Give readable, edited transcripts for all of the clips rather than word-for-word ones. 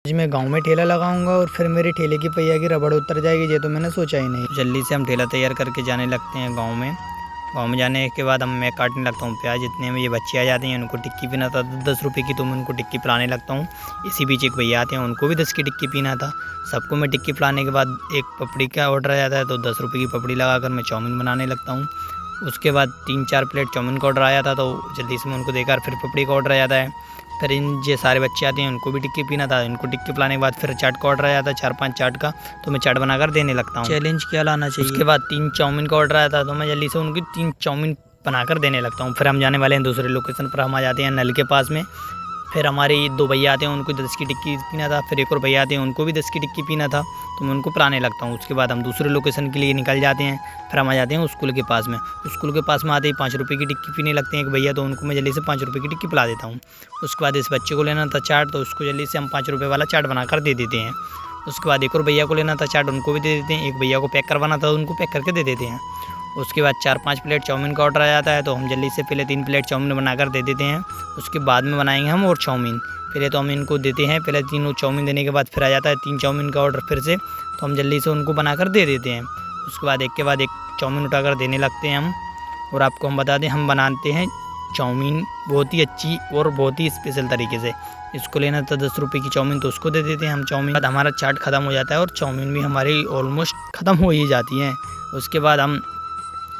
आज मैं गांव में ठेला लगाऊंगा और फिर मेरे ठेले की पहिया की रबड़ उतर जाएगी, ये तो मैंने सोचा ही नहीं। जल्दी से हम ठेला तैयार करके जाने लगते हैं गांव में। गांव में जाने के बाद मैं काटने लगता हूँ प्याज। इतने में ये बच्चे आ जाते हैं, उनको टिक्की पीना था 10 रुपये की, तो मैं उनको टिक्की पिलाने लगता हूँ। इसी बीच एक भैया आते हैं, उनको भी 10 की टिक्की पीना था। सबको मैं टिक्की पिलाने के बाद एक पपड़ी का ऑर्डर आ जाता है, तो 10 रुपये की पपड़ी लगाकर मैं चाउमीन बनाने लगता हूँ। उसके बाद 3-4 प्लेट चाउमीन का ऑर्डर आया था, तो जल्दी से मैं उनको देकर फिर पपड़ी का ऑर्डर आ जाता है। फिर ये सारे बच्चे आते हैं, उनको भी टिक्की पीना था। इनको टिक्की पिलाने के बाद फिर चाट का ऑर्डर आ जाता है, 4-5 चाट का, तो मैं चाट बनाकर देने लगता हूँ। चैलेंज क्या लाना चाहिए। उसके बाद 3 चाउमीन का ऑर्डर आया था, तो मैं जल्दी से उनकी 3 चाउमीन बनाकर देने लगता हूँ। फिर हम जाने वाले हैं दूसरे लोकेशन पर। हम आ जाते हैं नल के पास में। फिर हमारे 2 भैया आते हैं, उनको 10 की टिक्की पीना था। फिर एक और भैया आते हैं, उनको भी 10 की टिक्की पीना था, तो मैं उनको पिलाने लगता हूँ। उसके बाद हम दूसरे लोकेशन के लिए निकल जाते हैं। फिर हम आ जाते हैं स्कूल के पास में। स्कूल के पास में आते ही 5 रुपये की टिक्की पीने लगते हैं एक भैया, तो उनको मैं जल्दी से 5 रुपये की टिक्की पिला देता हूँ। उसके बाद इस बच्चे को लेना था चाट, तो उसको जल्दी से हम 5 रुपये वाला चाट बनाकर दे देते हैं। उसके बाद एक और भैया को लेना था चाट, उनको भी दे देते हैं। एक भैया को पैक करवाना था, उनको पैक करके दे देते हैं। उसके बाद 4-5 प्लेट चाउमीन का ऑर्डर आ जाता है, तो हम जल्दी से पहले 3 प्लेट चाउमीन बनाकर दे देते हैं। उसके बाद में बनाएंगे हम और चाउमीन। पहले तो हम इनको देते हैं, पहले 3 चाउमीन देने के बाद फिर आ जाता है 3 चाउमीन का ऑर्डर फिर से, तो हम जल्दी से उनको बनाकर दे देते हैं। उसके बाद एक के बाद एक चाउमीन उठाकर देने लगते हैं हम। और आपको हम बता दें, हम बनाते हैं चाउमीन बहुत ही अच्छी और बहुत ही स्पेशल तरीके से। इसको लेना था 10 रुपये की चाउमीन, तो उसको दे देते हैं हम चाउमीन। बाद हमारा चाट ख़त्म हो जाता है और चाउमीन भी हमारी ऑलमोस्ट ख़त्म हो ही जाती है। उसके बाद हम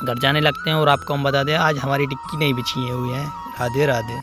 घर जाने लगते हैं और आपको हम बता दें, आज हमारी टिक्की नहीं बिछी हुई है। राधे राधे।